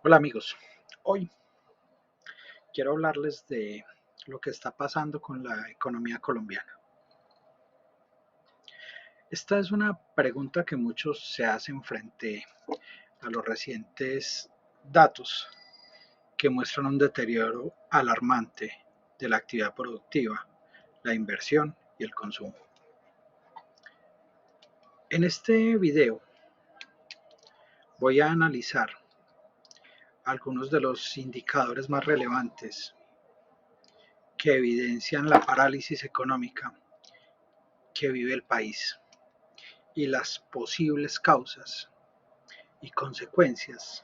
Hola amigos, hoy quiero hablarles de lo que está pasando con la economía colombiana. Esta es una pregunta que muchos se hacen frente a los recientes datos que muestran un deterioro alarmante de la actividad productiva, la inversión y el consumo. En este video voy a analizar algunos de los indicadores más relevantes que evidencian la parálisis económica que vive el país y las posibles causas y consecuencias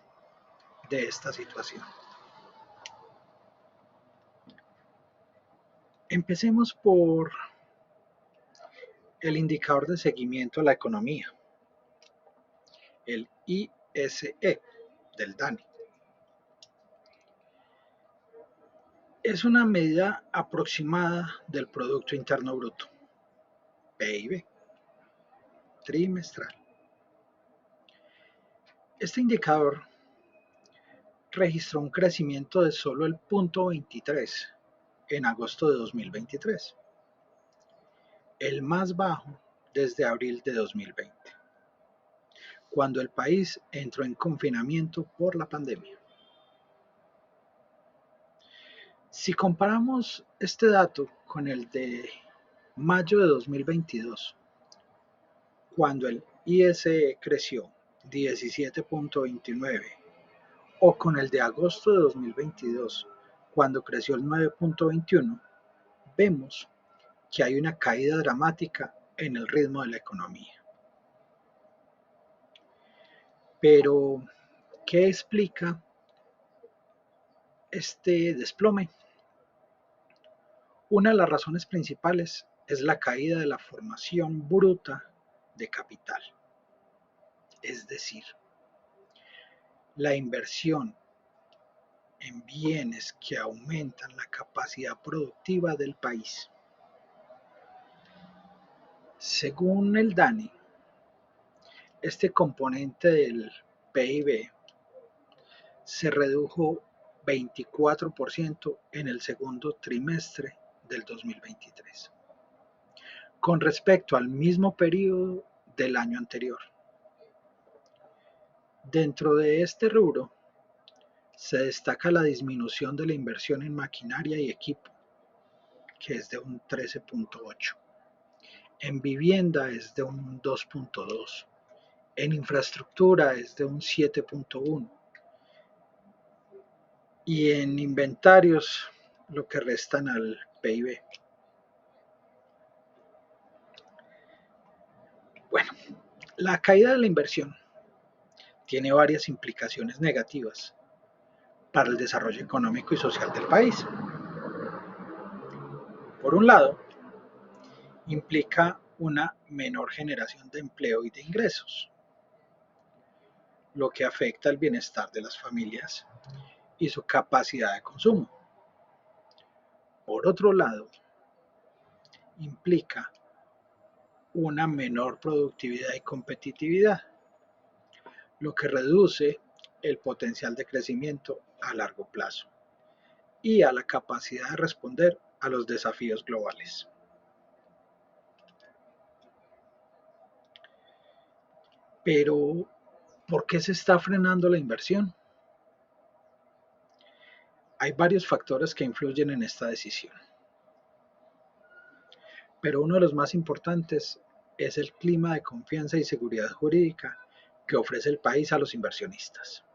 de esta situación. Empecemos por el indicador de seguimiento a la economía, el ISE del DANI. Es una medida aproximada del Producto Interno Bruto, PIB, trimestral. Este indicador registró un crecimiento de solo el 0,23 en agosto de 2023, el más bajo desde abril de 2020, cuando el país entró en confinamiento por la pandemia. Si comparamos este dato con el de mayo de 2022, cuando el ISE creció 17,29, o con el de agosto de 2022, cuando creció el 9,21, vemos que hay una caída dramática en el ritmo de la economía. Pero, ¿qué explica este desplome? Una de las razones principales es la caída de la formación bruta de capital, es decir, la inversión en bienes que aumentan la capacidad productiva del país. Según el DANI, este componente del PIB se redujo 24% en el segundo trimestre del 2023, con respecto al mismo periodo del año anterior. Dentro de este rubro, se destaca la disminución de la inversión en maquinaria y equipo, que es de un 13,8. En vivienda es de un 2,2. En infraestructura es de un 7,1. Y en inventarios, lo que restan al PIB. Bueno, la caída de la inversión tiene varias implicaciones negativas para el desarrollo económico y social del país. Por un lado, implica una menor generación de empleo y de ingresos, lo que afecta el bienestar de las familias y su capacidad de consumo. Por otro lado, implica una menor productividad y competitividad, lo que reduce el potencial de crecimiento a largo plazo y a la capacidad de responder a los desafíos globales. Pero, ¿por qué se está frenando la inversión? Hay varios factores que influyen en esta decisión, pero uno de los más importantes es el clima de confianza y seguridad jurídica que ofrece el país a los inversionistas.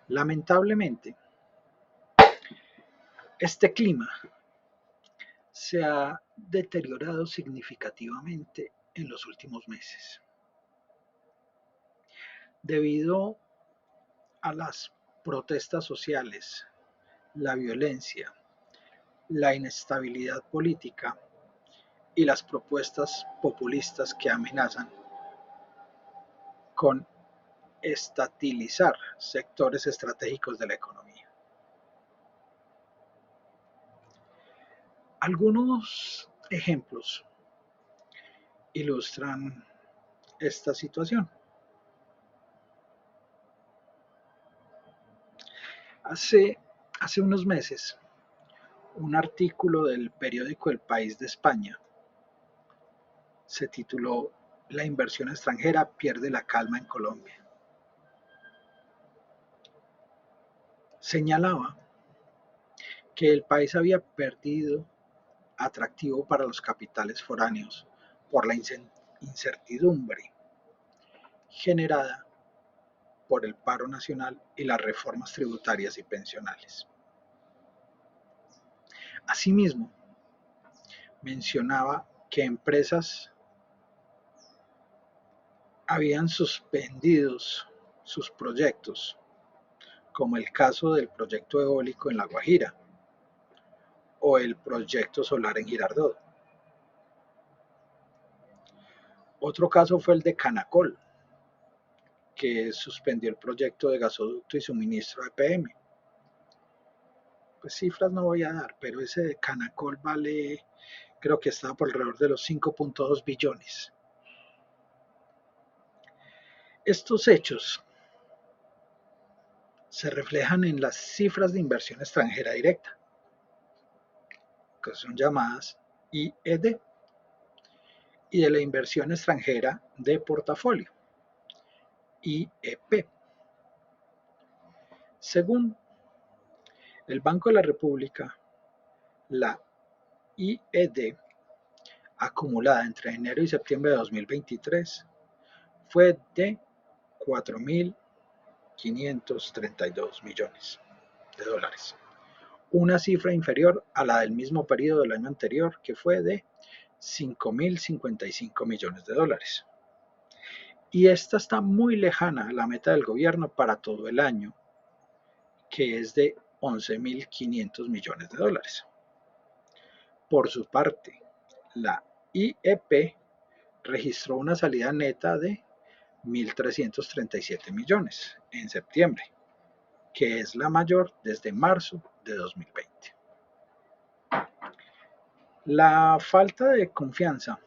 Lamentablemente, este clima se ha deteriorado significativamente en los últimos meses, debido a las protestas sociales, la violencia, la inestabilidad política y las propuestas populistas que amenazan con estatizar sectores estratégicos de la economía. Algunos ejemplos ilustran esta situación. Hace, hace unos meses, un artículo del periódico El País de España se tituló "La inversión extranjera pierde la calma en Colombia". Señalaba que el país había perdido atractivo para los capitales foráneos por la incertidumbre generada por el paro nacional y las reformas tributarias y pensionales. Asimismo, mencionaba que empresas habían suspendido sus proyectos, como el caso del proyecto eólico en La Guajira o el proyecto solar en Girardot. Otro caso fue el de Canacol, que suspendió el proyecto de gasoducto y suministro de EPM. Pues cifras no voy a dar, pero ese de Canacol vale, creo que estaba por alrededor de los 5.2 billones. Estos hechos se reflejan en las cifras de inversión extranjera directa, que son llamadas IED, y de la inversión extranjera de portafolio, IEP. Según el Banco de la República, la IED acumulada entre enero y septiembre de 2023 fue de 4.532 millones de dólares, una cifra inferior a la del mismo periodo del año anterior, que fue de 5.055 millones de dólares. Y esta está muy lejana a la meta del gobierno para todo el año, que es de 11.500 millones de dólares. Por su parte, la IEP registró una salida neta de 1.337 millones en septiembre, que es la mayor desde marzo de 2020. La falta de confianza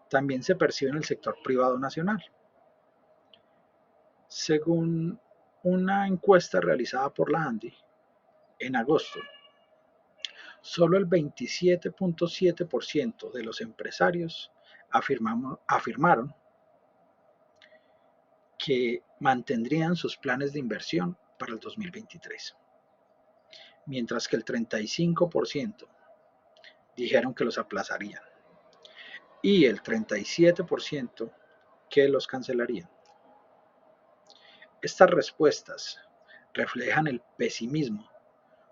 también se percibe en el sector privado nacional. Según una encuesta realizada por la ANDI en agosto, solo el 27.7% de los empresarios afirmaron que mantendrían sus planes de inversión para el 2023, mientras que el 35% dijeron que los aplazarían y el 37% que los cancelarían. Estas respuestas reflejan el pesimismo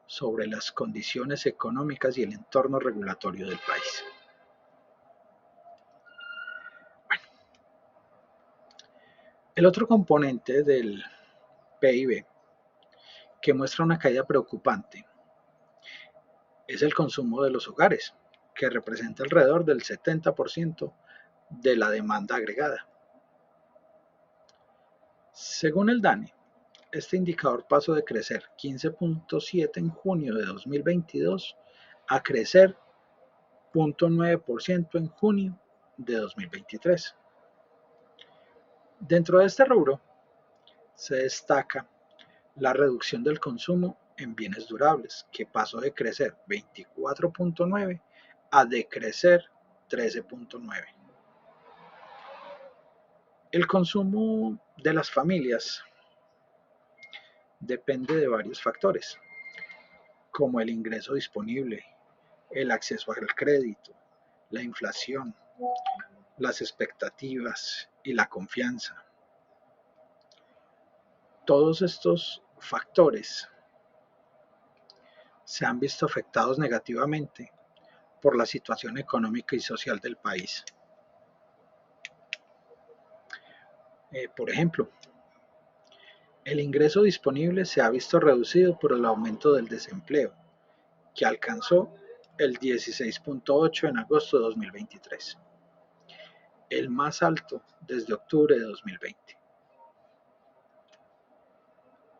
sobre las condiciones económicas y el entorno regulatorio del país. Bueno, el otro componente del PIB que muestra una caída preocupante es el consumo de los hogares, que representa alrededor del 70% de la demanda agregada. Según el DANE, este indicador pasó de crecer 15.7 en junio de 2022 a crecer 0.9% en junio de 2023. Dentro de este rubro se destaca la reducción del consumo en bienes durables, que pasó de crecer 24.9 a decrecer 13.9. El consumo de las familias depende de varios factores, como el ingreso disponible, el acceso al crédito, la inflación, las expectativas y la confianza. Todos estos factores se han visto afectados negativamente por la situación económica y social del país. Por ejemplo, el ingreso disponible se ha visto reducido por el aumento del desempleo, que alcanzó el 16.8 en agosto de 2023, el más alto desde octubre de 2020.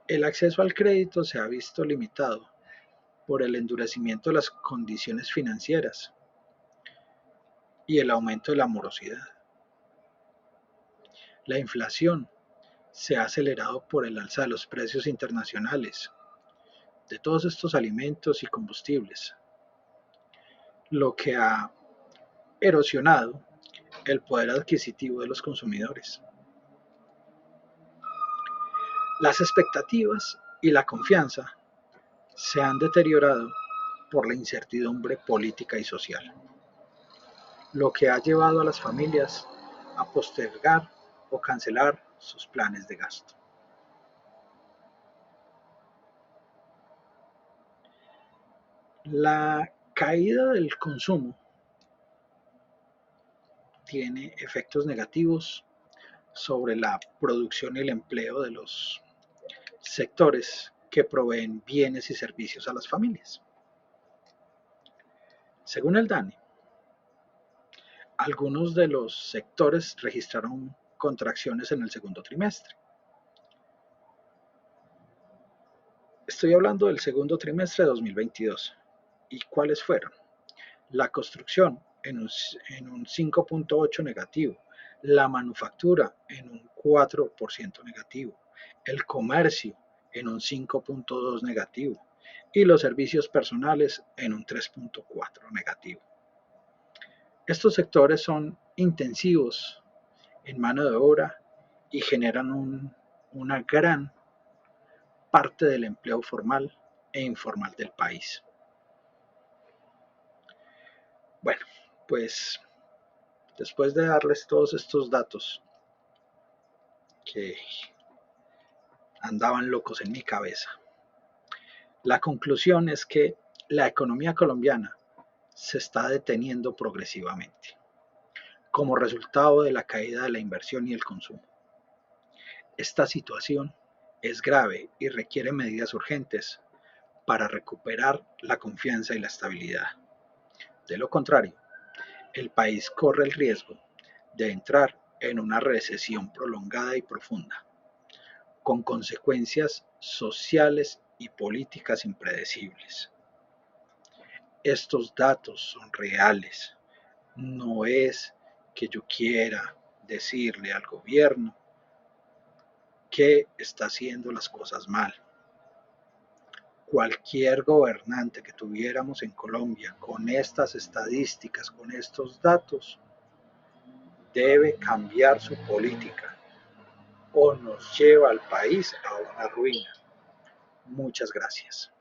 El acceso al crédito se ha visto limitado por el endurecimiento de las condiciones financieras y el aumento de la morosidad. La inflación se ha acelerado por el alza de los precios internacionales de todos estos alimentos y combustibles, lo que ha erosionado el poder adquisitivo de los consumidores. Las expectativas y la confianza se han deteriorado por la incertidumbre política y social, lo que ha llevado a las familias a postergar o cancelar sus planes de gasto. La caída del consumo tiene efectos negativos sobre la producción y el empleo de los sectores que proveen bienes y servicios a las familias. Según el DANE, algunos de los sectores registraron contracciones en el segundo trimestre. Estoy hablando del segundo trimestre de 2022. ¿Y cuáles fueron? La construcción en un 5.8 negativo, la manufactura en un 4% negativo, el comercio en un 5.2 negativo y los servicios personales en un 3.4 negativo. Estos sectores son intensivos en mano de obra y generan una gran parte del empleo formal e informal del país. Bueno, pues después de darles todos estos datos que andaban locos en mi cabeza, la conclusión es que la economía colombiana se está deteniendo progresivamente como resultado de la caída de la inversión y el consumo. Esta situación es grave y requiere medidas urgentes para recuperar la confianza y la estabilidad. De lo contrario, el país corre el riesgo de entrar en una recesión prolongada y profunda, con consecuencias sociales y políticas impredecibles. Estos datos son reales. No es que yo quiera decirle al gobierno que está haciendo las cosas mal. Cualquier gobernante que tuviéramos en Colombia con estas estadísticas, con estos datos, debe cambiar su política o nos lleva al país a una ruina. Muchas gracias.